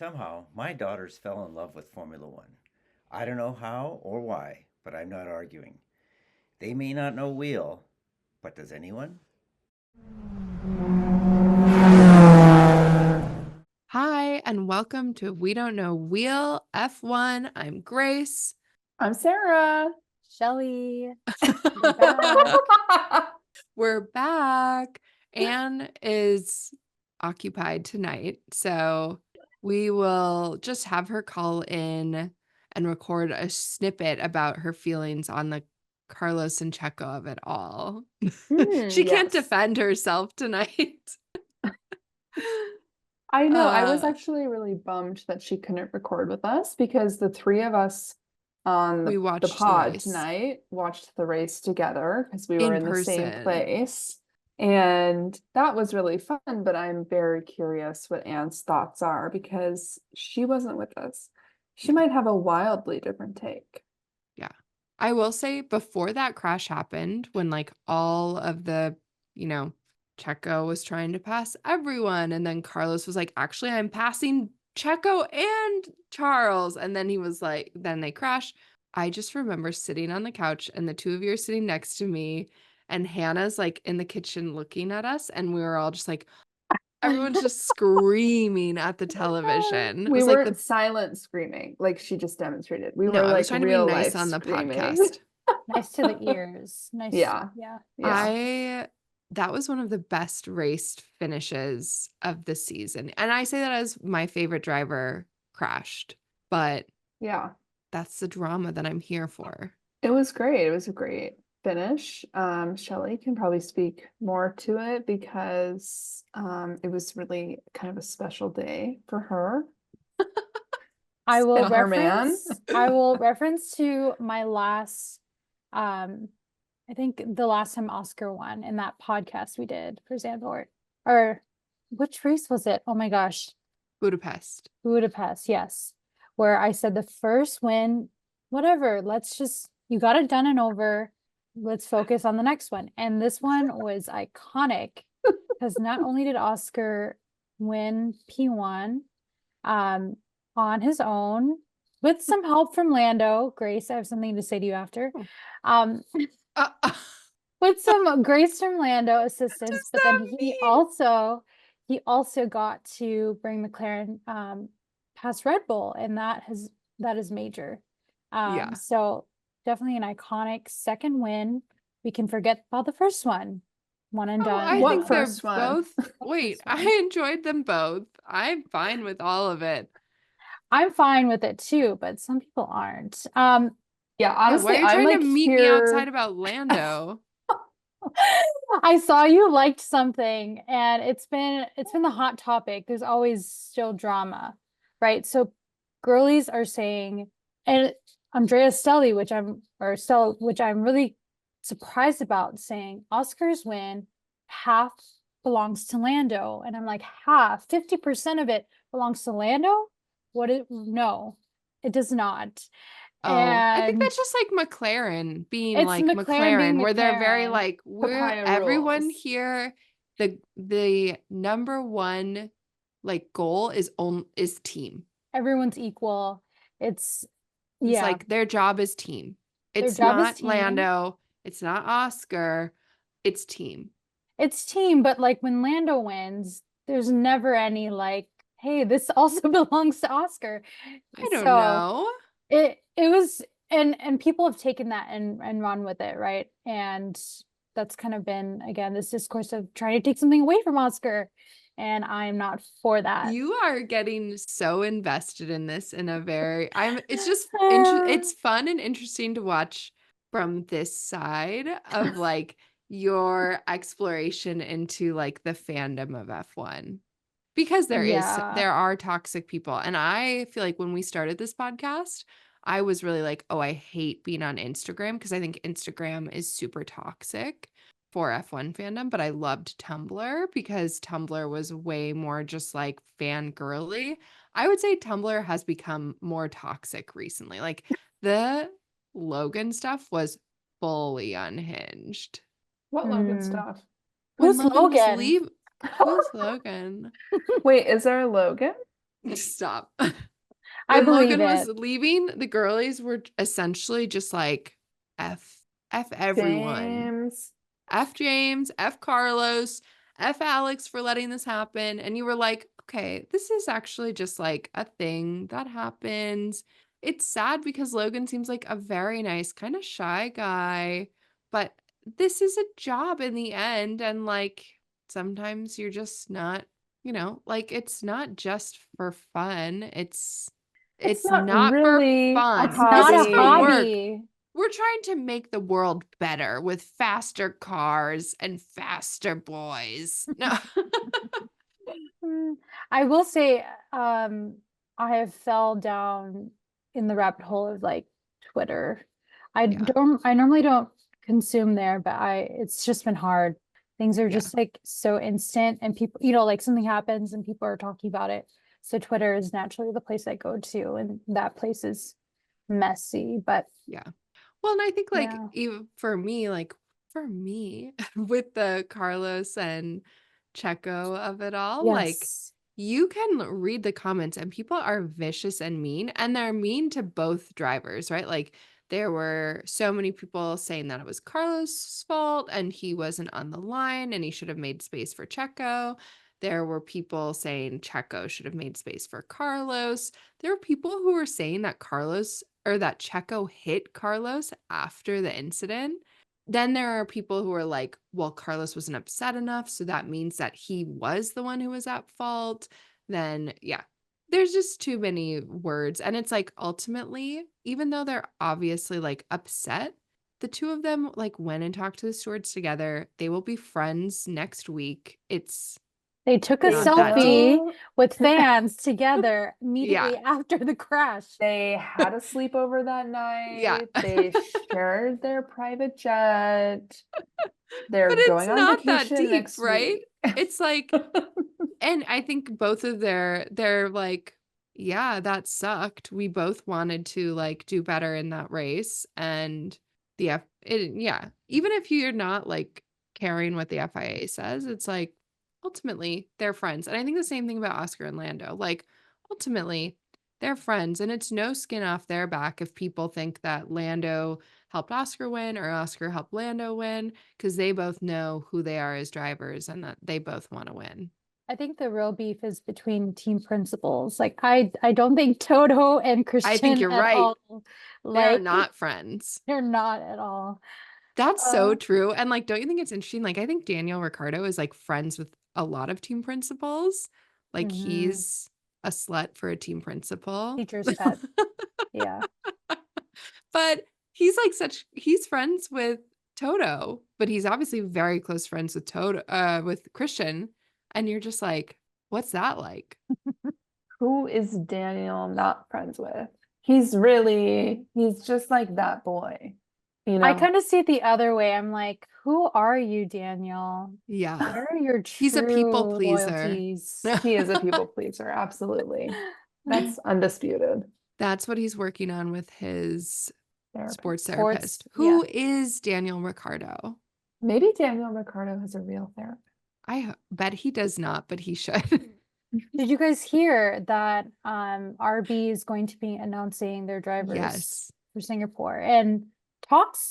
Somehow, my daughters fell in love with Formula One. I don't know how or why, but I'm not arguing. They may not know wheel, but does anyone? Hi, and welcome to We Don't Know Wheel F1. I'm Grace. I'm Sarah. Shelly, we're back. We're back. Anne is occupied tonight, so we will just have her call in and record a snippet about her feelings on the Carlos and Checo of it all. She can't Yes. defend herself tonight. I know. I was actually really bummed that she couldn't record with us because the three of us on We the watched the pod race. tonight watched the race together because we were In in the same person. place. And that was really fun, but I'm very curious what Anne's thoughts are because she wasn't with us. She might have a wildly different take. Yeah. I will say before that crash happened, when like all of the, Checo was trying to pass everyone, and then Carlos was like, actually, I'm passing Checo and Charles. And then he was like, then they crashed. I just remember sitting on the couch and the two of you are sitting next to me, and Hannah's like in the kitchen looking at us, and we were all just like, everyone's just screaming at the television. It We was like weren't silent screaming like she just demonstrated. We no, were I was like trying to be real nice life on the screaming. podcast. Nice to the ears. Nice. Yeah. Yeah. That was one of the best race finishes of the season. And I say that as my favorite driver crashed, but Yeah. that's the drama that I'm here for. It was great. It was a great finish. Shelley can probably speak more to it because it was really kind of a special day for her. I will And her man. reference to my last I think the last time Oscar won in that podcast we did for Zandvoort. Or which race was it? Oh my gosh. Budapest. Budapest, yes. Where I said the first win, whatever, you got it done and over. Let's focus on the next one. And this one was iconic because not only did Oscar win P1 on his own with some help from Lando. Grace, I have something to say to you after. With some Grace from Lando assistance, but then he also got to bring McLaren past Red Bull, and that is major. Yeah. So definitely an iconic second win. We can forget about the first one. One and done. I What think first they're one? both. Wait, I enjoyed them both. I'm fine with all of it. I'm fine with it too, but some people aren't. Yeah, honestly, why are you trying I'm to like meet me here. outside about Lando? I saw you liked something, and it's been the hot topic. There's always still drama, right? So girlies are saying, and Andrea Stelli, which I'm really surprised about, saying Oscar's win half belongs to Lando, and I'm like, half, 50% of it belongs to Lando. No, it does not. Oh, I think And that's just like McLaren being it's like McLaren being McLaren, where they're very McLaren. like, Papaya everyone rules. here, the number one like goal is team. Everyone's equal. It's It's like their job is team. Their It's job is not team. Lando, it's not Oscar, it's team. It's team, but like when Lando wins, there's never any like, hey, this also belongs to Oscar. I don't know. It was, and people have taken that and run with it, right? And that's kind of been, again, this discourse of trying to take something away from Oscar, and I'm not for that. You are getting so invested in this in a very it's just it's fun and interesting to watch from this side of like your exploration into like the fandom of F1, because there are toxic people. And I feel like when we started this podcast, I was really like, oh, I hate being on Instagram because I think Instagram is super toxic for F1 fandom, but I loved Tumblr because Tumblr was way more just like fangirly. I would say Tumblr has become more toxic recently. Like the Logan stuff was fully unhinged. What Logan stuff? Who's When Logan was Logan? Who's Logan? Wait, is there a Logan? Stop. I When believe Logan was it. leaving, the girlies were essentially just like, F everyone. James. F James, F Carlos, F Alex for letting this happen. And you were like, okay, this is actually just like a thing that happens. It's sad because Logan seems like a very nice, kind of shy guy, but this is a job in the end. And like, sometimes you're just not, like it's not just for fun. It's It's not not for really a fun. It's not This a is for hobby. work. hobby. We're trying to make the world better with faster cars and faster boys. No. Mm, I will say, I have fell down in the rabbit hole of like Twitter. I Yeah. normally don't consume there, but it's just been hard. Things are Yeah. just like so instant, and people, like something happens and people are talking about it. So Twitter is naturally the place I go to, and that place is messy, but Yeah. Well, and I think like yeah. even for me, with the Carlos and Checo of it all, like Yes. you can read the comments and people are vicious and mean, and they're mean to both drivers, right? Like there were so many people saying that it was Carlos' fault and he wasn't on the line and he should have made space for Checo. There were people saying Checo should have made space for Carlos. There were people who were saying that Checo hit Carlos after the incident. Then there are people who are like, well, Carlos wasn't upset enough, so that means that he was the one who was at fault. Then, yeah, there's just too many words. And it's like, ultimately, even though they're obviously like upset, the two of them like went and talked to the stewards together. They will be friends next week. They took a Not that selfie will. with fans together immediately Yeah. after the crash. They had a sleepover that Yeah. night. They shared their private jet. They're But it's going on not that vacation deep, next right? week. It's like, and I think both of they're like, yeah, that sucked. We both wanted to like do better in that race. And yeah, even if you're not like caring what the FIA says, it's like ultimately they're friends. And I think the same thing about Oscar and Lando. Like ultimately they're friends, and it's no skin off their back if people think that Lando helped Oscar win or Oscar helped Lando win, because they both know who they are as drivers and that they both want to win. I think the real beef is between team principals. Like I don't think Toto and I think Christian you're at right. all. They're Like not friends. they're not at all. That's so Uh, true. And like, don't you think it's interesting? Like, I think Daniel Ricciardo is like friends with a lot of team principals. Like, Mhm. he's a slut for a team principal. Teacher's pet. Yeah. But he's friends with Toto, but he's obviously very close friends with with Christian. And you're just like, what's that like? Who is Daniel not friends with? He's just like that boy. I kind of see it the other way. I'm like, who are you, Daniel? Yeah. Where are your He's a people true pleaser. loyalties? He is a people pleaser, absolutely. That's undisputed. That's what he's working on with his sports therapist. yeah. Who is Daniel Ricciardo? Maybe Daniel Ricciardo has a real therapist. I bet he does not, but he should. Did you guys hear that RB is going to be announcing their drivers Yes. for Singapore? And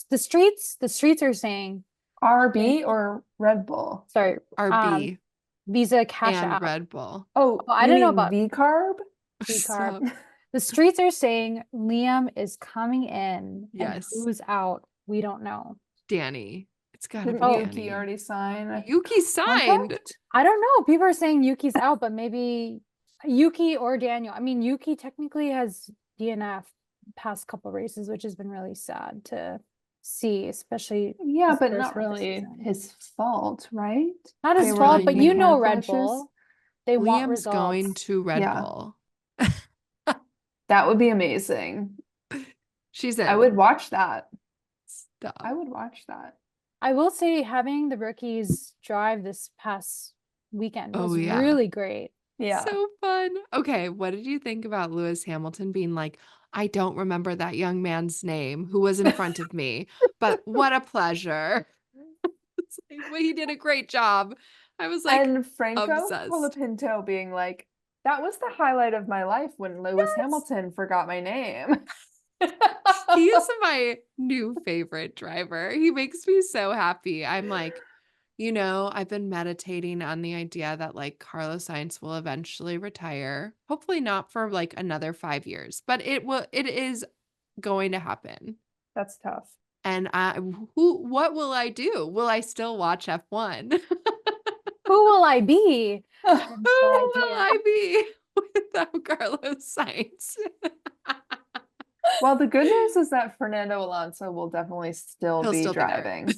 the streets are saying RB or Red Bull? sorry, RB Visa Cash and App. Red Bull. Oh, I you don't know mean about V-carb? Stop. The streets are saying Liam is coming in, Yes. and who's out, we don't know. Danny. It's gotta be Didn't Danny. Yuki already sign a Yuki signed. contract? I don't know. People are saying Yuki's out, but maybe Yuki or Daniel. I mean, Yuki technically has DNF past couple races, which has been really sad to see, especially Yeah, his but first not half of the really season. his fault, right? Not his They were fault, but making you know him Red crashes. Bull. They want Liam's results. going to Red Yeah. Bull. That would be amazing. She's in. I would watch that. Stop. I would watch that. I will say having the rookies drive this past weekend Oh, was yeah. really great. Yeah. So fun. Okay, what did you think about Lewis Hamilton being like, I don't remember that young man's name who was in front of me, but what a pleasure. It's like, well, he did a great job. I was like, And Franco obsessed. Colapinto being like, That was the highlight of my life when Lewis Hamilton forgot my name. He is my new favorite driver. He makes me so happy. I'm like, I've been meditating on the idea that like Carlos Sainz will eventually retire. Hopefully not for like another 5 years, but it is going to happen. That's tough. And what will I do? Will I still watch F1? Who will I be? Who I have no will idea. I be without Carlos Sainz? Well, the good news is that Fernando Alonso will definitely still He'll be still be there. driving.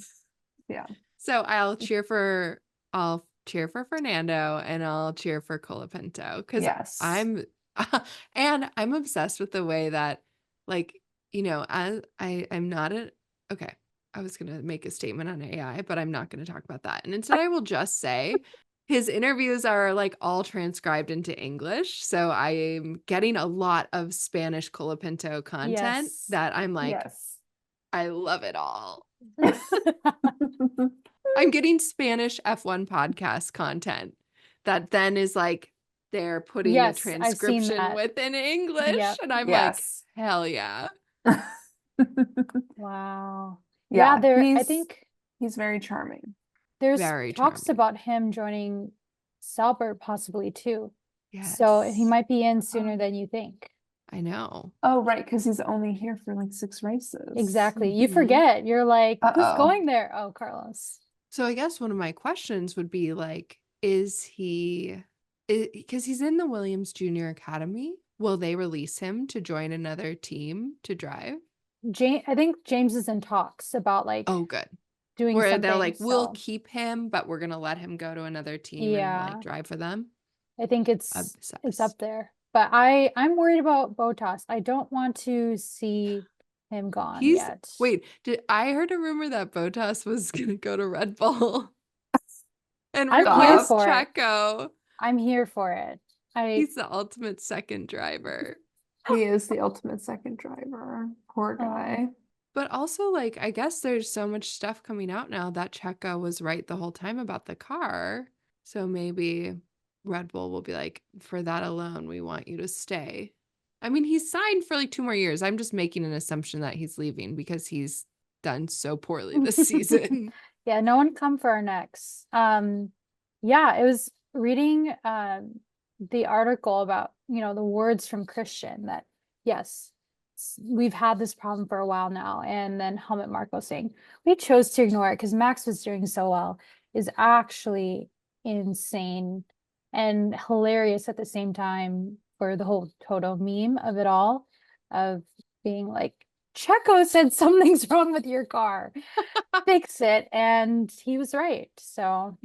Yeah. So I'll cheer for Fernando and I'll cheer for Colapinto because Yes. I'm obsessed with the way that like, as I'm not okay. I was going to make a statement on AI, but I'm not going to talk about that. And instead I will just say his interviews are like all transcribed into English. So I am getting a lot of Spanish Colapinto content Yes. that I'm like, Yes. I love it all. I'm getting Spanish F1 podcast content that then is like they're putting Yes, the I've seen transcription that. within English. Yep. And I'm Yes. like, hell yeah. Wow. Yeah, I he's- think He's very charming. there's Very talks charming. about him joining Sauber possibly too. Yes. So he might be in sooner than you think. I know. Oh, right, because he's only here for like 6 races. Exactly. You Mhm. forget. You're like, who's Uh-oh. going there? Oh, Carlos. So I guess one of my questions would be like, because he's in the Williams Junior Academy, will they release him to join another team to drive? I think James is in talks about like Oh, good. doing Where something. they're like, we'll so keep him, but we're gonna let him go to another team and Yeah. like drive for them. I think it's Obsessed. up there. But I'm worried about Bottas. I don't want to see him gone yet. Wait, I heard a rumor that Bottas was gonna go to Red Bull and I'm here replace for it. Checo. I'm here for it. He's the ultimate second driver. He is the ultimate second driver. Poor Oh. guy. But also, like, I guess there's so much stuff coming out now that Checo was right the whole time about the car. So maybe Red Bull will be like, for that alone, we want you to stay. I mean, he's signed for like 2 more years. I'm just making an assumption that he's leaving because he's done so poorly this season. Yeah, no one come for our necks. Yeah, it was reading the article about, the words from Christian that yes, we've had this problem for a while now. And then Helmut Marko saying, we chose to ignore it because Max was doing so well is actually insane and hilarious at the same time for the whole Toto meme of it all, of being like, Checo said something's wrong with your car. Fix it. And he was right. So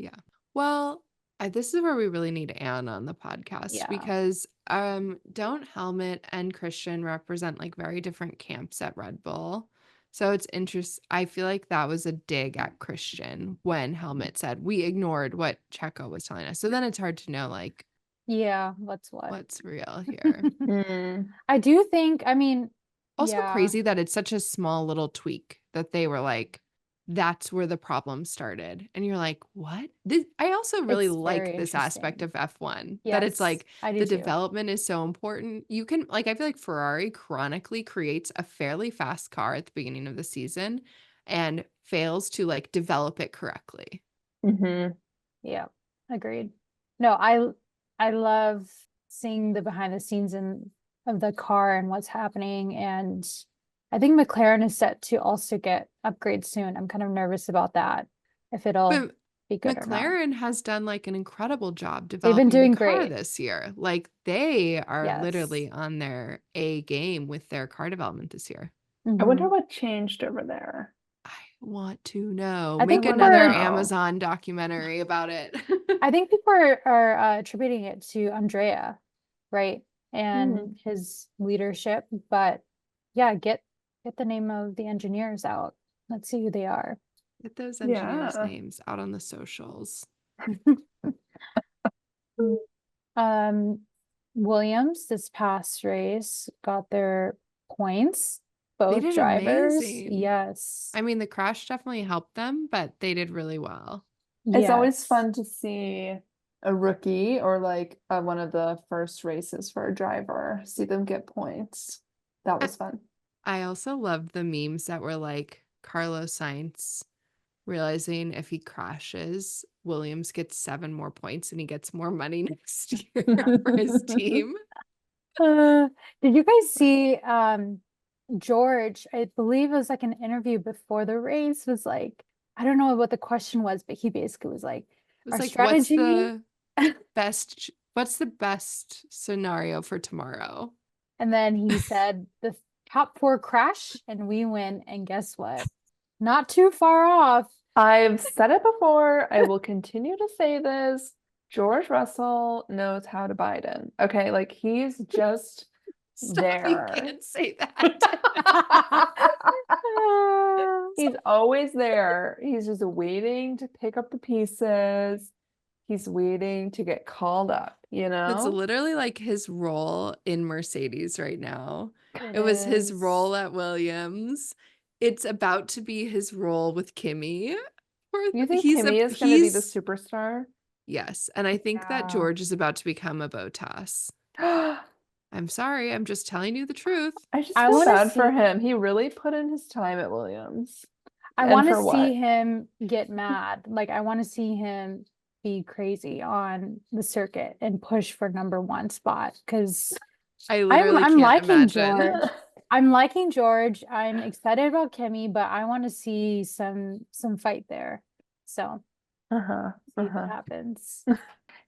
Well, this is where we really need Anne on the podcast Yeah. because don't Helmut and Christian represent like very different camps at Red Bull. So it's interesting. I feel like that was a dig at Christian when Helmut said we ignored what Checo was telling us. So then it's hard to know like yeah, what's real here. I do think, Also yeah. crazy that it's such a small little tweak that they were like, that's where the problem started. And you're like, what? I also really It's like very this aspect of interesting. F1 that it's Yes, like I do the too. development is so important. You can like, I feel like Ferrari chronically creates a fairly fast car at the beginning of the season and fails to like develop it correctly. Mm-hmm. Yeah, agreed. No, I love seeing the behind the scenes of the car and what's happening. And I think McLaren is set to also get upgrades soon. I'm kind of nervous about that, if it'll But be good or not. McLaren has done like an incrable job been developing doing the car great. this year. Like they are Yes. literally on their A game with their car development this year. I wonder Mhm. what changed over there. I want to know. I think Make people another are- Amazon documentary about it. I think people are attributing it to Andrea, right? And his leadership. But yeah, get the name of the engineers out. Let's see who they are. Get those engineers' Yeah. names out on the socials. Williams this past race got their points. They Both did drivers. amazing. Yes. I mean, the crash definitely helped them, but they did really well. It's always Yes. fun to see a rookie or like one of the first races for a driver, see them get points. That was fun. I also loved the memes that were like Carlos Sainz realizing if he crashes, Williams gets 7 more points and he gets more money next year for his team. Did you guys see George, I believe it was like an interview before the race, was like, I don't know what the question was, but he basically was like, It was our like, strategy. what's the best scenario for tomorrow? And then he said the top 4 crash and we win. And guess what? Not too far off. I've said it before. I will continue to say this. George Russell knows how to Biden. Okay, like he's just Stop, there. you can't say that. He's always there. He's just waiting to pick up the pieces. He's waiting to get called up, you It's know? literally like his role in Mercedes right now. It was his role at Williams. It's about to be his role with Kimmy. You think He's Kimmy is going to be the superstar? Yes, and I think that Yeah. George is about to become a Bottas. I'm sorry, I'm just telling you the truth. I just I feel wanna bad for see- him. He really put in his time at Williams. I And want to for see what? him get mad. Like I want to see him be crazy on the circuit and push for #1 spot because I literally I'm can't liking imagine. George. I'm liking George. I'm excited about Kimmy, but I want to see some fight there. So Uh-huh. see what happens.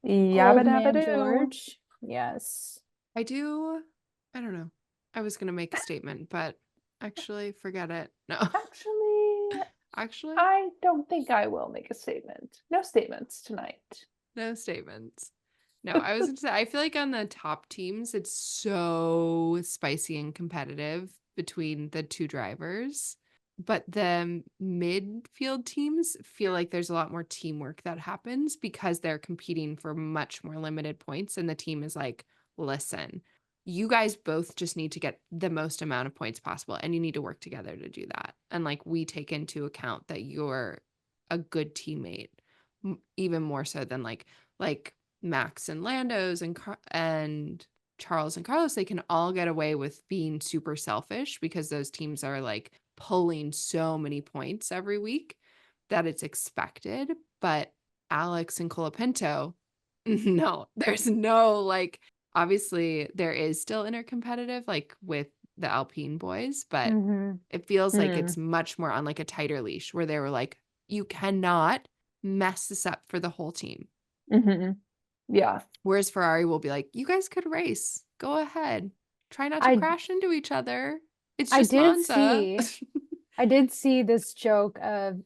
Yabba Old man dabba doo. George. Yes. I don't know. I was gonna make a statement, but actually forget it. No. Actually, Actually, I don't think I will make a statement. No statements tonight. no statements. No, I was gonna say I feel like on the top teams it's so spicy and competitive between the 2 drivers. But the midfield teams feel like there's a lot more teamwork that happens because they're competing for much more limited points. And the team is like, listen, you guys both just need to get the most amount of points possible. And you need to work together to do that. And like, we take into account that you're a good teammate, even more so than like Max and Lando's and Charles and Carlos, they can all get away with being super selfish because those teams are like pulling so many points every week that it's expected. But Alex and Colapinto, no, there's no like, obviously there is still intercompetitive like with the Alpine boys, but it feels like it's much more on like a tighter leash where they were like, you cannot mess this up for the whole team. Yeah. Whereas Ferrari will be like, you guys could race. Go ahead. Try not to crash into each other. It's just Monza. I did see this joke of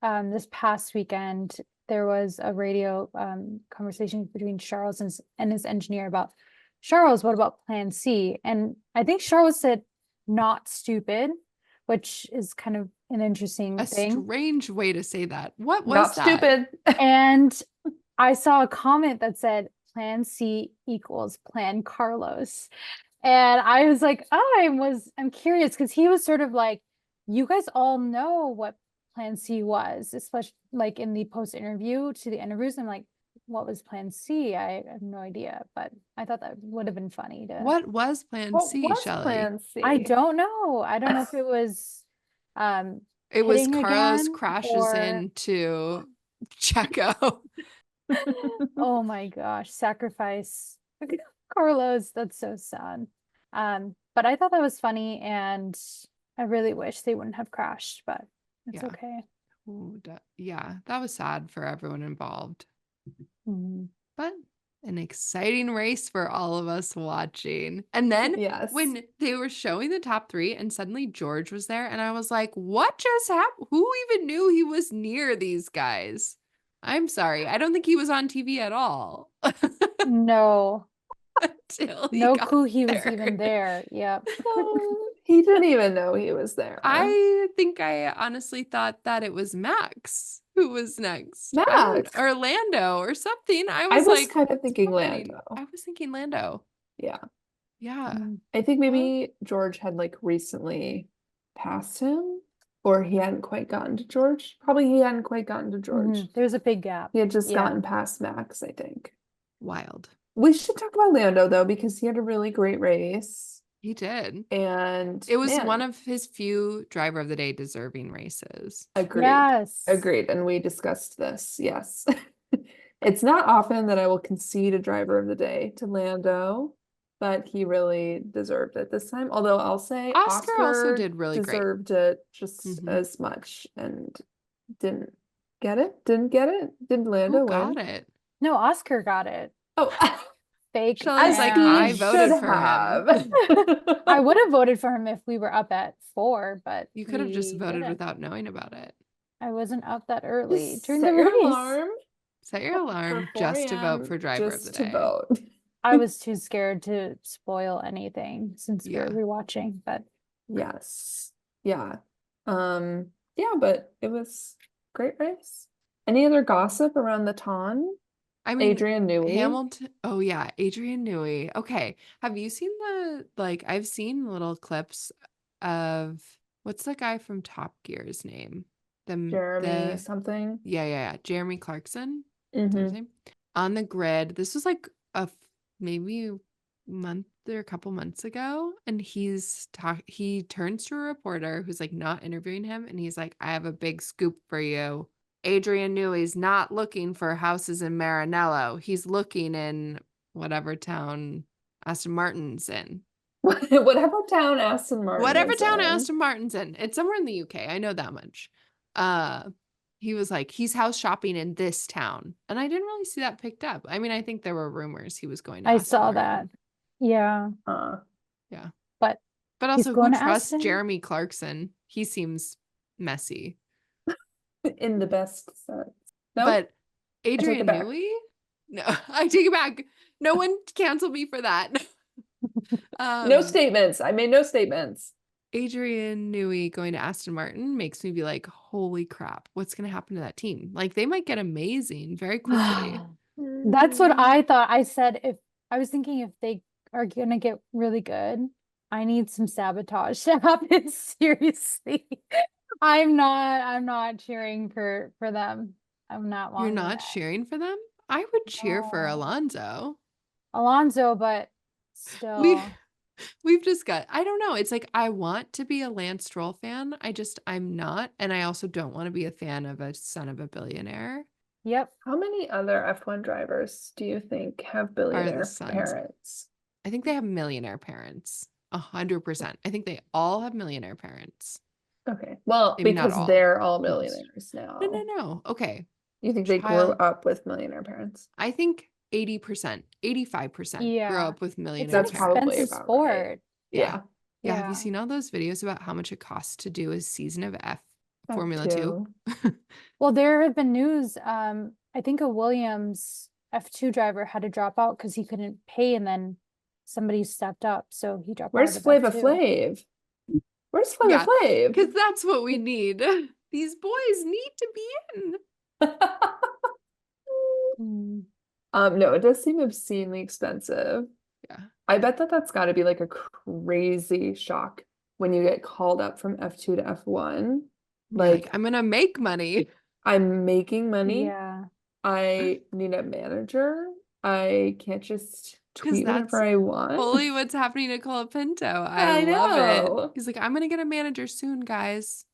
this past weekend. There was a radio conversation between Charles and his engineer about, Charles, what about plan C? And I think Charles said, not stupid, which is kind of an interesting thing. Strange way to say that. What was Not that? stupid. And I saw a comment that said, plan C equals plan Carlos. And I was like, I'm curious because he was sort of like, you guys all know what plan C was, especially like in the post interview to the interviews. I'm like, what was plan C? I have no idea, but I thought that would have been funny to. What was plan C, What was Shelley? plan C? I don't know. I don't know if it was it was hitting Carlos again, crashes into Checo. Oh my gosh, sacrifice Carlos. That's so sad. But I thought that was funny, and I really wish they wouldn't have crashed, but it's Yeah. okay. Ooh, yeah, that was sad for everyone involved. But an exciting race for all of us watching. And then Yes. when they were showing the top 3 and suddenly George was there and I was like, what just happened? Who even knew he was near these guys? I'm sorry. I don't think he was on TV at all. No. Until he No got clue he was there. even there. Yep. He didn't even know he was there. I think I honestly thought that it was Max who was next. Max. Or Lando or something. I was was like, kind of thinking "What's happening?" Lando. I was thinking Lando. Yeah. Yeah. I think maybe George had like recently passed him, Or he hadn't quite gotten to George. Probably he hadn't quite gotten to George. There's a big gap. He had just Yeah. gotten past Max, I think. Wild. We should talk about Lando though, because he had a really great race. He did. And It was man, one of his few driver of the day deserving races. agreed. Yes. Agreed. And we discussed this. Yes. It's not often that I will concede a driver of the day to Lando, but he really deserved it this time. Although I'll say Oscar also did really great. deserved it just Mhm. as much and didn't get it. Didn't get it. Did Lando Who win? got it? No, Oscar got it. Oh, Fake. Shelley's like, fan. I he voted should for him. have. I would have voted for him if we were up at 4, but You could have just we voted didn't. without knowing about it. I wasn't up that early Just during set the your race. alarm Set your alarm for just 4 to vote a.m. for driver of just the to day. vote. I was too scared to spoil anything since Yeah. we were rewatching, but Yes. Yeah. Yeah, but it was a great race. Any other gossip around the ton? I mean, Adrian Newey. Hamilton. Oh yeah, Adrian Newey. Okay, have you seen I've seen little clips of what's the guy from Top Gear's name? Jeremy something. Yeah. Jeremy Clarkson. Is that his Mm-hmm. name? On the grid. This was like maybe a month or a couple months ago, and he turns to a reporter who's like not interviewing him, and he's like, I have a big scoop for you. Adrian Newey's not looking for houses in Maranello. He's looking in whatever town Aston Martin's in. Whatever town Aston Martin Whatever is town in. Aston Martin's in. It's somewhere in the UK. I know that much. He was like, he's house shopping in this town. And I didn't really see that picked up. I mean, I think there were rumors he was going to I Aston saw Martin. that. Yeah. Yeah. But But he's also, going who to trusts Aston? Jeremy Clarkson? He seems messy. In the best sense. No? But take it Adrian back. Newey? No, I take it back. No one cancel me for that. No statements. I made no statements. Adrian Newey going to Aston Martin makes me be like, holy crap, what's going to happen to that team? Like, they might get amazing very quickly. That's what I thought. I said I was thinking if they are gonna get really good, I need some sabotage to happen. Seriously. I'm not cheering for them. I'm not You're wanting not that. cheering for them? I would cheer for No. Alonso. Alonso, but still. We've discussed, I don't know. It's like, I want to be a Lance Stroll fan. I'm not. And I also don't want to be a fan of a son of a billionaire. Yep. How many other F1 drivers do you think have billionaire sons? parents? I think they have millionaire parents. 100%. I think they all have millionaire parents. Okay. Well, Maybe not because all. they're all millionaires now. No. Okay. You think they grew Child- up with millionaire parents? I think 80%, 85% grew Yeah. up with It's millionaire an That's parents. probably expensive about right. sport. Yeah. Yeah. Have you seen all those videos about how much it costs to do a season of Formula 2? Well, there have been news. I think a Williams F2 driver had to drop out because he couldn't pay, and then somebody stepped up, so he dropped Where's out of Flava F2. Flav? Where's Flava Yeah, Flav? Because that's what we need. These boys need to be in. No, it does seem obscenely expensive. Yeah. I bet that's got to be like a crazy shock when you get called up from F2 to F1. You're like, I'm gonna make money. I'm making money. Yeah. I need a manager. I can't just tweet that's whenever I want. Fully what's happening to Colapinto. I love know. it. He's like, I'm gonna get a manager soon, guys.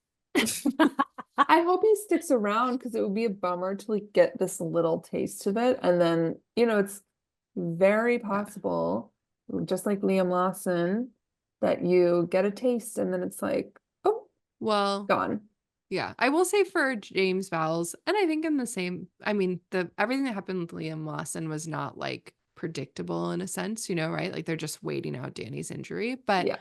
I hope he sticks around because it would be a bummer to like get this little taste of it. And then, it's very possible, just like Liam Lawson, that you get a taste and then it's like, oh, Well, gone. yeah, I will say for James Vowles, and I think in the same, I mean, everything that happened with Liam Lawson was not like predictable in a sense, right? Like they're just waiting out Danny's injury. But Yeah.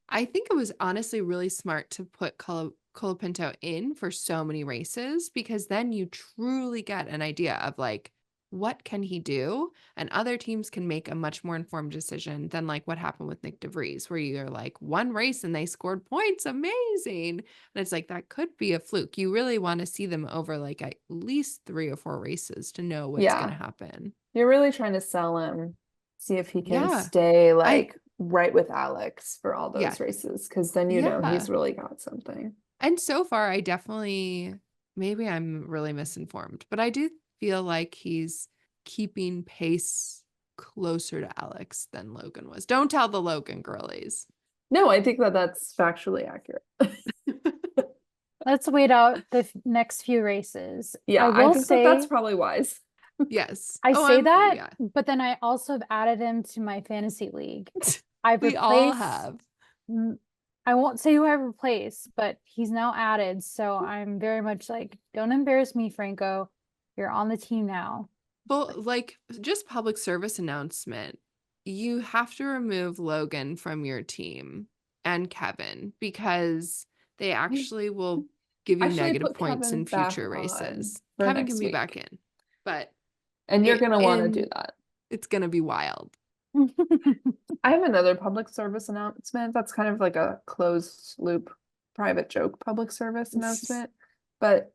I think it was honestly really smart to put Colapinto in for so many races, because then you truly get an idea of like, what can he do? And other teams can make a much more informed decision than like what happened with Nick DeVries, where you're like, one race and they scored points, amazing. And it's like, that could be a fluke. You really want to see them over like at least 3 or 4 races to know what's going to happen. You're really trying to sell him, see if he can Yeah. stay like right with Alex for all those Yeah. races, because then you know Yeah. he's really got something. And so far, I definitely, maybe I'm really misinformed, but I do feel like he's keeping pace closer to Alex than Logan was. Don't tell the Logan girlies. No, I think that that's factually accurate. Let's wait out the next few races. Yeah, I will think say that that's probably wise. Yes. I say that, yeah. but then I also have added him to my fantasy league. I've We all replaced have. I won't say who I replaced, but he's now added. So I'm very much like, don't embarrass me, Franco. You're on the team now. Well, like, just public service announcement. You have to remove Logan from your team and Kevin because they actually will give you I should negative put points Kevin in back future on races. for Kevin next can be week. back in, but And you're gonna want to do in- that. it's gonna be wild. I have another public service announcement that's kind of like a closed loop private joke public service announcement. But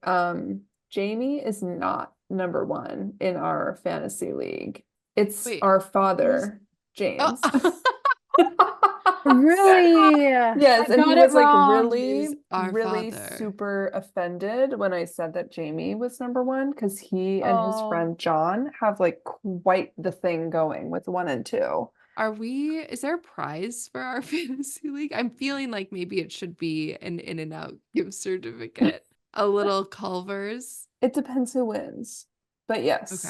Jamie is not number 1 in our fantasy league. It's Wait, our father, James. Oh. Really? Yes, I and he got it was like wrong. He's our really father. super offended when I said that Jamie was number 1 because he and his Oh. friend John have like quite the thing going with 1 and 2. Is there a prize for our fantasy league? I'm feeling like maybe it should be an In-N-Out gift certificate. A little Culver's. It depends who wins. But yes.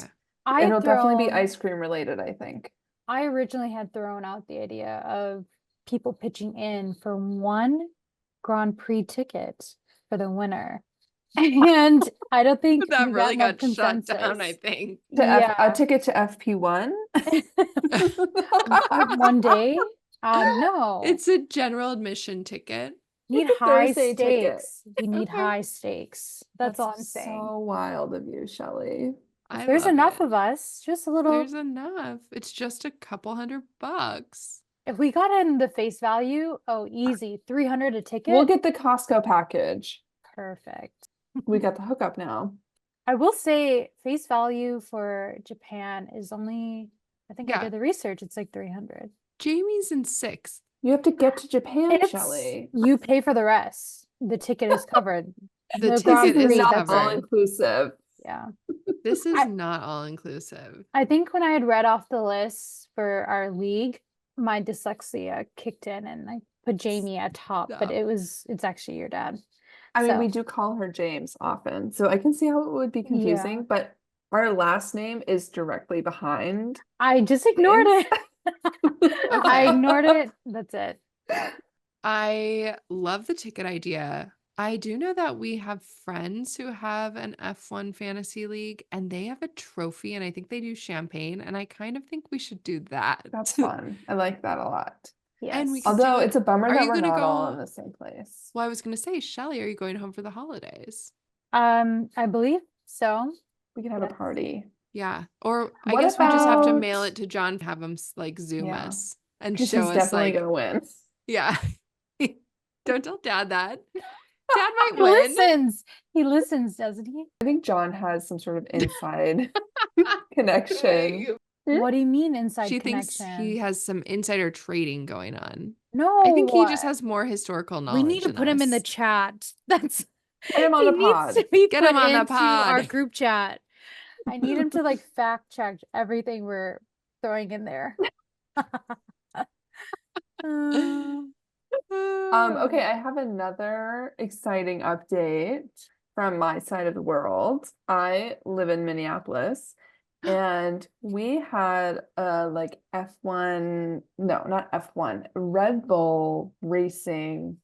Okay. It'll definitely be ice cream related, I think. I originally had thrown out the idea of people pitching in for 1 Grand Prix ticket for the winner. And I don't think That we really got got enough shut down, consensus. I think. A ticket to FP1? One day? No. It's a general admission ticket. Need It's a high Thursday ticket. stakes. We need high stakes. That's all I'm saying. So wild of you, Shelley. If there's enough of us, just a little. There's enough. It's just a couple $100. If we got in the face value, oh, easy, 300 a ticket. We'll get the Costco package. Perfect. We got the hookup now. I will say face value for Japan is only, I think I did the research, it's like 300. Jamie's in 6th. You have to get to Japan, Shelley. You pay for the rest. The ticket is covered. The ticket is not covered. all inclusive. Yeah. This is not all inclusive. I think when I had read off the list for our league, my dyslexia kicked in and I put Jamie at top, but it's actually your dad. I mean, we do call her James often, so I can see how it would be confusing, but our last name is directly behind. I just ignored it. I ignored it. That's it. I love the ticket idea. I do know that we have friends who have an F1 fantasy league and they have a trophy and I think they do champagne and I kind of think we should do that. That's fun. I like that a lot. Yes. And we could Although do it's a bummer that you we're gonna not all go- in the same place. Well, I was going to say, Shelly, are you going home for the holidays? I believe so. We can have a party. Yeah. Or I What guess we just have to about- mail it to John, have him like Zoom Yeah. us and 'Cause show he's us definitely like, gonna win. yeah. Don't tell Dad that. Dad might He win. listens. He listens, doesn't he? I think John has some sort of inside connection. What do you mean inside She connection? thinks he has some insider trading going on. No, I think he just has more historical knowledge. We need to than put him in the us. chat. That's Get him on he the needs pod. to be Get him put on the into our pod. group chat. I need him to like fact check everything we're throwing in there. Okay, I have another exciting update from my side of the world. I live in Minneapolis and we had a like F1, no, not F1, Red Bull racing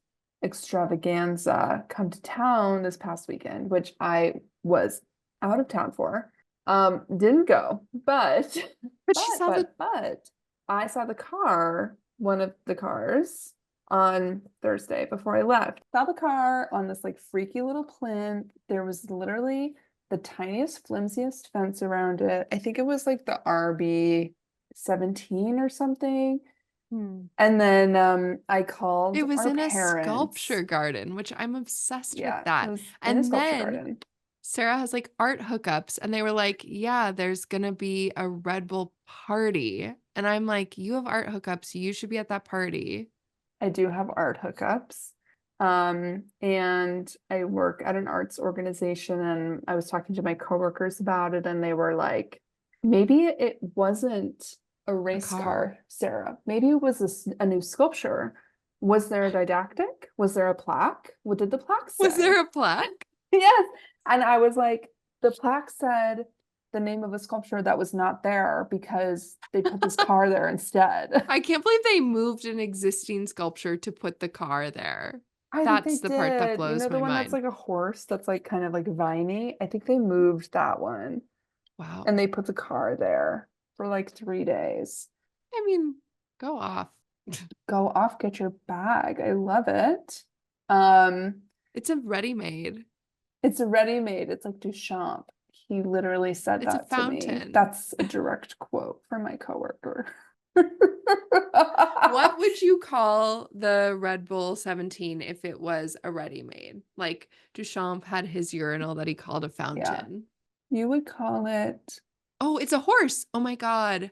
extravaganza come to town this past weekend, which I was out of town for. Didn't go, but but I saw the car, one of the cars on Thursday before I left. Saw the car on this like freaky little plinth. There was literally the tiniest, flimsiest fence around it. I think it was like the RB 17 or something. And then I called. It was our in a parents. sculpture garden, which I'm obsessed Yeah, with that. it was in a And sculpture then garden. Sarah has like art hookups, and they were like, yeah, there's gonna be a Red Bull party. And I'm like, you have art hookups, you should be at that party. I do have art hookups. And I work at an arts organization, and I was talking to my coworkers about it, and they were like, maybe it wasn't a race car. car, Sarah. Maybe it was a new sculpture. Was there a didactic? Was there a plaque? What did the plaque say? Was there a plaque? Yes. And I was like, the plaque said the name of a sculpture that was not there because they put this car there instead. I can't believe they moved an existing sculpture to put the car there. I That's think they the part that did. blows the my one mind. that's like a horse that's like kind of like viney? I think they moved that one Wow. and they put the car there for like 3 days. I mean, go off. Go off, get your bag. I love it. Um, It's a ready-made. it's a ready-made. It's like Duchamp. He literally said It's a that to me. fountain. That's a direct quote from my coworker. What would you call the Red Bull 17 if it was a ready-made? Like Duchamp had his urinal that he called a fountain. You would call it Oh, it's a horse. Oh my God.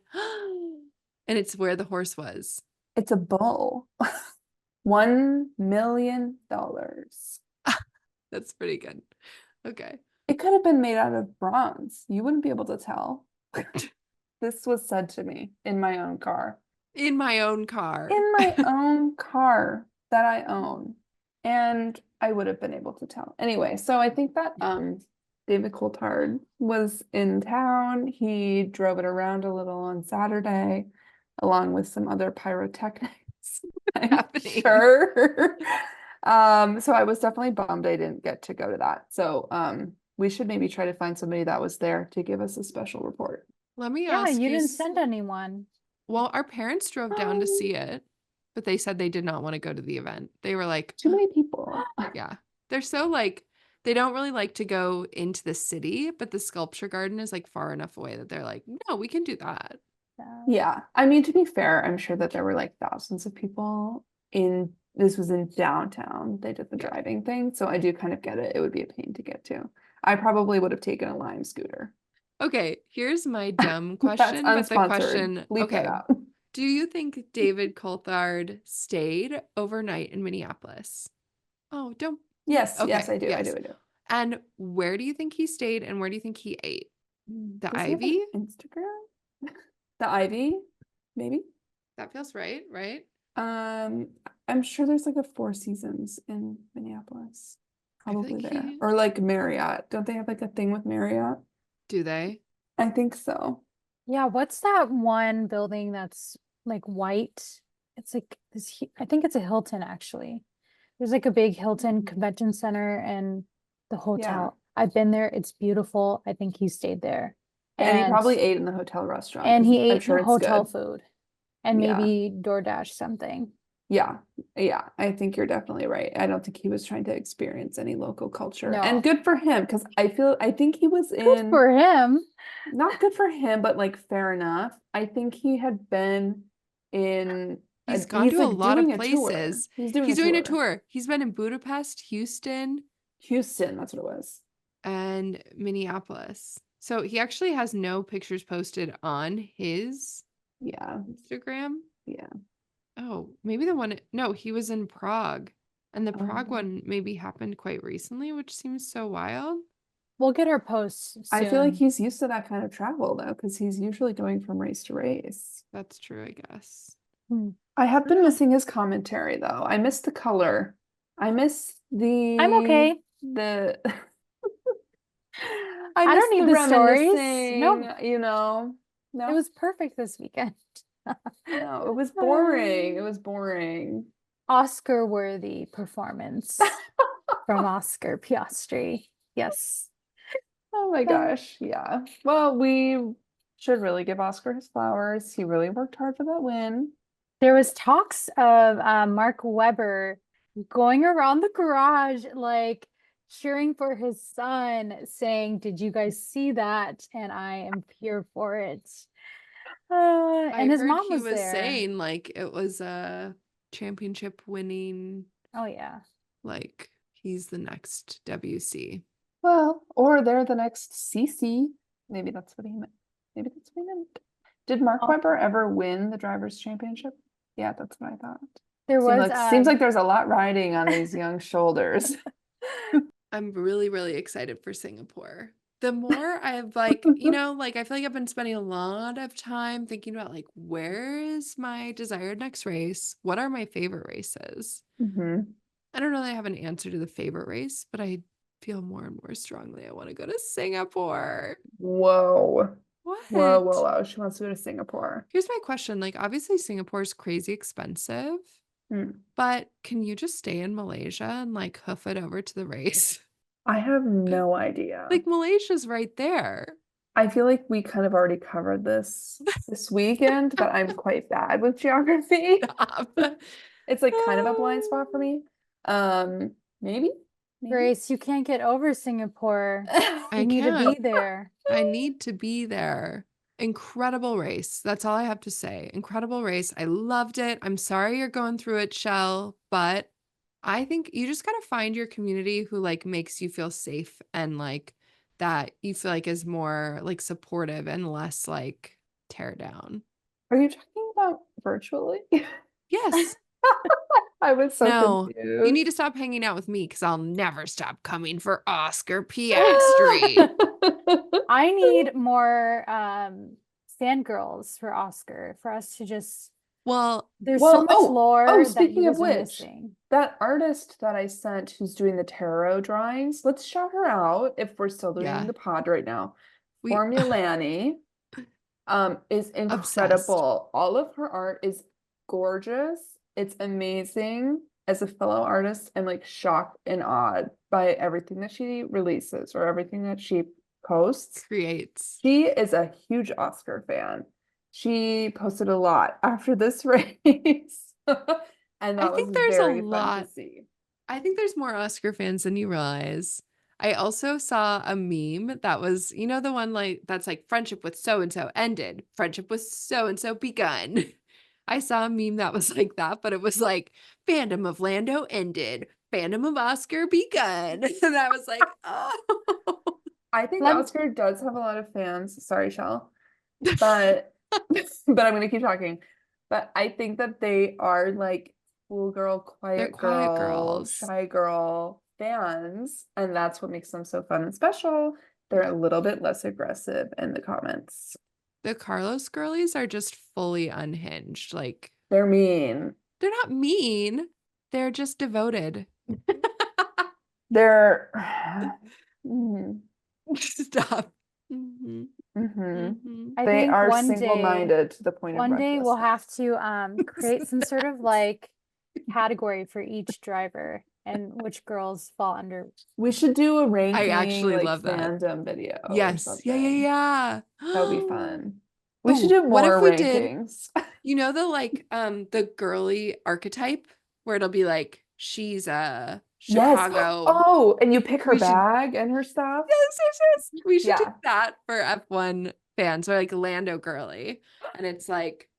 And it's where the horse was. it's a bull. $1 million. That's pretty good. Okay. It could have been made out of bronze. You wouldn't be able to tell. This was said to me in my own car. In my own car. In my own car that I own. And I would have been able to tell. Anyway, so I think that David Coulthard was in town. He drove it around a little on Saturday, along with some other pyrotechnics. I'm Happening. sure. So I was definitely bummed I didn't get to go to that. So we should maybe try to find somebody that was there to give us a special report. Let me Yeah, ask you didn't s- send anyone. Well, our parents drove down to see it, but they said they did not want to go to the event. They were like, Too many people. yeah, they're so like, they don't really like to go into the city, but the sculpture garden is like far enough away that they're like, no, we can do that. Yeah. I mean, to be fair, I'm sure that there were like thousands of people this was in downtown. They did the Yeah. driving thing. So I do kind of get it. It would be a pain to get to. I probably would have taken a Lime scooter. Okay, here's my dumb That's question, but the unsponsored. question, Leave okay, that out. do you think David Coulthard stayed overnight in Minneapolis? Oh, don't. Yes, yes, Okay, I do. I yes. do. I do. And where do you think he stayed and where do you think he ate? The Does he have an Ivy? Instagram? The Ivy, maybe. That feels right, right? I'm sure there's like a Four Seasons in Minneapolis. I feel Probably like there. he- Or like Marriott. Don't they have like a thing with Marriott? Do they? I think so. Yeah, what's that one building that's like white? It's like this, I think it's a Hilton actually. There's like a big Hilton Convention Center and the hotel. I've been there. It's beautiful. I think he stayed there. And he probably ate in the hotel restaurant. And 'cause he I'm ate sure it's hotel good. food and Yeah. maybe DoorDash something. Yeah, I think you're definitely right. I don't think he was trying to experience any local culture. No. And good for him, because I think he was Good for him. not good for him, but like fair enough. I think he had been in He's gone to a like lot of doing a tour. places. He's doing He's a doing a tour. tour. He's been in Budapest, Houston, Houston, that's what it was. and Minneapolis. So he actually has no pictures posted on his Yeah, Instagram. yeah. Oh, maybe the one. No, he was in Prague. And the Prague Oh. one maybe happened quite recently, which seems so wild. We'll get our posts soon. I feel like he's used to that kind of travel though, because he's usually going from race to race. That's true, I guess. I have been missing his commentary though. I miss the color. I miss the I'm okay. The I miss don't need the stories. reminiscing, No. you know. No, It was perfect this weekend. no, it was boring. It was boring. Oscar-worthy performance from Oscar Piastri. Yes. Oh my gosh, yeah. Well, we should really give Oscar his flowers. He really worked hard for that win. There was talks of Mark Webber going around the garage, like cheering for his son, saying, "Did you guys see that? And I am here for it." And his heard mom he was was there. saying like it was a championship winning, Oh yeah. like he's the next WC. Well, or they're the next CC. Maybe that's what he meant. Maybe that's what he meant. Did Mark Oh. Webber ever win the Drivers' Championship? Yeah, that's what I thought. There was Seems like there's a lot riding on these young shoulders. I'm really, really excited for Singapore. The more I have like, I feel like I've been spending a lot of time thinking about like, where is my desired next race? What are my favorite races? hmm I don't know that I have an answer to the favorite race, but I feel more and more strongly I want to go to Singapore. Whoa. What? Whoa, whoa, whoa. She wants to go to Singapore. Here's my question. Like, obviously Singapore is crazy expensive, Hmm. but can you just stay in Malaysia and like hoof it over to the race? I have no idea. Like Malaysia's right there. I feel like we kind of already covered this weekend, but I'm quite bad with geography. Stop. It's like kind of a blind spot for me. Maybe? Grace, you can't get over Singapore. I You need to can't. be there. I need to be there. Incredible race. That's all I have to say. Incredible race. I loved it. I'm sorry you're going through it, Shell, but I think you just gotta find your community who like makes you feel safe and like that you feel like is more like supportive and less like tear down. Are you talking about virtually? Yes. I was so No, confused. you need to stop hanging out with me because I'll never stop coming for Oscar Piastri. I need more fangirls for Oscar for us to just Well, there's Well, so much lore that speaking you of guys are which, missing. that artist that I sent who's doing the tarot drawings, let's shout her out if we're still doing Yeah. the pod right now. we Formulani is incredible. All of her art is gorgeous. It's amazing. As a fellow artist, I'm like shocked and awed by everything that she releases or everything that she posts. creates. She is a huge Oscar fan. She posted a lot after this race. And I that think was there's a very fun lot. to see. I think there's more Oscar fans than you realize. I also saw a meme that was, the one like that's like friendship with so and so ended, friendship with so and so begun. I saw a meme that was like that, but it was like fandom of Lando ended, fandom of Oscar begun. And I was like, oh. I think Lem- Oscar does have a lot of fans. Sorry, Shell. But but I'm gonna keep talking. But I think that they are like cool girl, They're quiet quiet girl, girls. shy girl fans, and that's what makes them so fun and special. They're a little bit less aggressive in the comments. The Carlos girlies are just fully unhinged. Like, They're mean. they're not mean. They're just devoted. They're Mhm. Stop. Mhm. Mhm. I They think are one day single-minded to the point of one day we'll have recklessness. to create some sort of like category for each driver and which girls fall under. We should do a ranking, actually like love that. fandom video or Yes. Yeah, something. yeah. That would be fun. We should Ooh, do what if more we did- rankings. The like the girly archetype where it'll be like she's a Yes. Chicago. Oh, and you pick her We should- bag and her stuff. Yes. We should do Yeah. that for F1 fans or like Lando girly. And it's like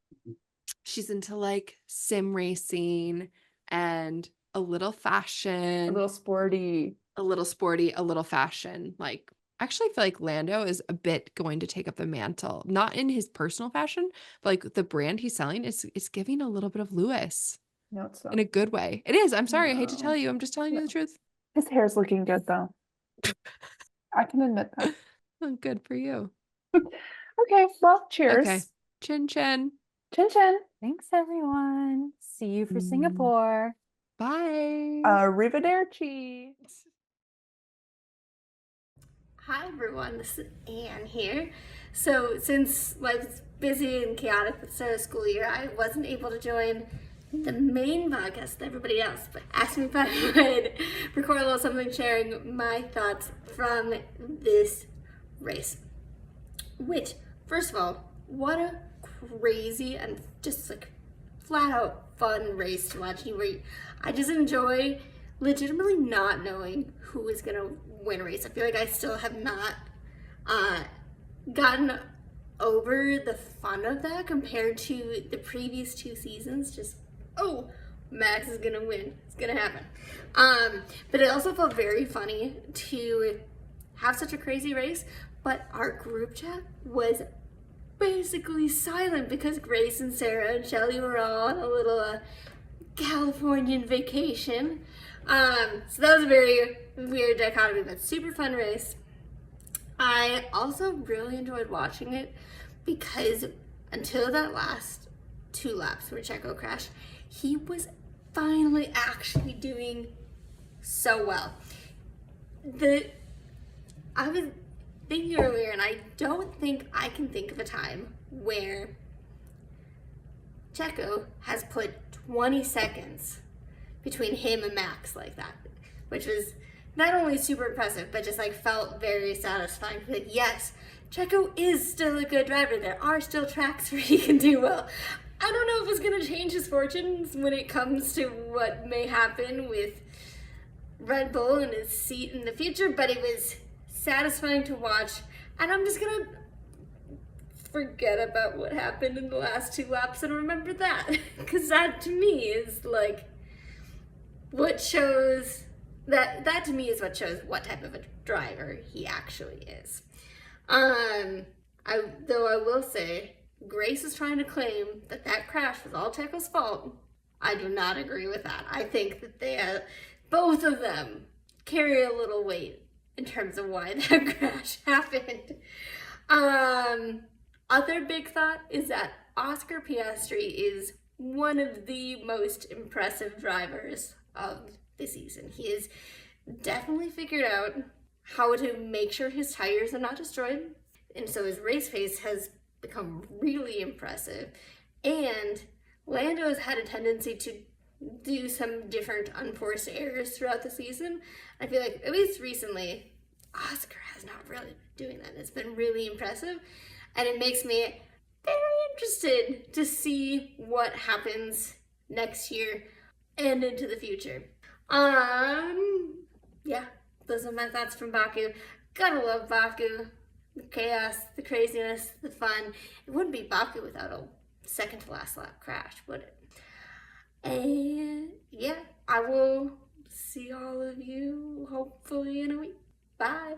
she's into like sim racing and a little fashion, A little sporty. a little sporty, a little fashion. Like, actually, I feel like Lando is a bit going to take up the mantle, not in his personal fashion, but like the brand he's selling is giving a little bit of Lewis No, it's not. in a good way. It is. I'm sorry. I hate to tell No. you. I'm just telling you the truth. His hair's looking good though. I can admit that. Oh, good for you. Okay, well, cheers. Okay. Chin chin. Chin chin. Thanks, everyone. See you for Mm. Singapore. Bye. Arrivederci. Hi everyone, this is Anne here. So since life's busy and chaotic with the start of school year, I wasn't able to join the main podcast with everybody else, but asked me if I would record a little something sharing my thoughts from this race. Which, first of all, what a crazy and just like flat out fun race to watch. I just enjoy legitimately not knowing who is gonna win a race. I feel like I still have not gotten over the fun of that compared to the previous two seasons. Just, oh, Max is gonna win. It's gonna happen. But it also felt very funny to have such a crazy race, but our group chat was basically silent because Grace and Sarah and Shelly were all on a little Californian vacation. So that was a very weird dichotomy, but super fun race. I also really enjoyed watching it because until that last 2 laps where Checo crashed, he was finally actually doing so well. I was thinking earlier, and I don't think I can think of a time where Checo has put 20 seconds between him and Max like that, which was not only super impressive, but just like felt very satisfying. Like, yes, Checo is still a good driver. There are still tracks where he can do well. I don't know if it's going to change his fortunes when it comes to what may happen with Red Bull and his seat in the future, but it was satisfying to watch. And I'm just going to forget about what happened in the last 2 laps and remember that, because that to me is like what shows that to me is what shows what type of a driver he actually is. Though I will say, Grace is trying to claim that crash was all Checo's fault. I do not agree with that. I think that both of them carry a little weight in terms of why that crash happened. Other big thought is that Oscar Piastri is one of the most impressive drivers of the season. He has definitely figured out how to make sure his tires are not destroyed, and so his race pace has become really impressive. And Lando has had a tendency to do some different unforced errors throughout the season. I feel like, at least recently, Oscar has not really been doing that. It's been really impressive, and it makes me very interested to see what happens next year and into the future. Yeah, those are my thoughts from Baku. Gotta love Baku. The chaos, the craziness, the fun. It wouldn't be Baku without a second to last lap crash, would it? And yeah, I will see all of you hopefully in a week. Bye.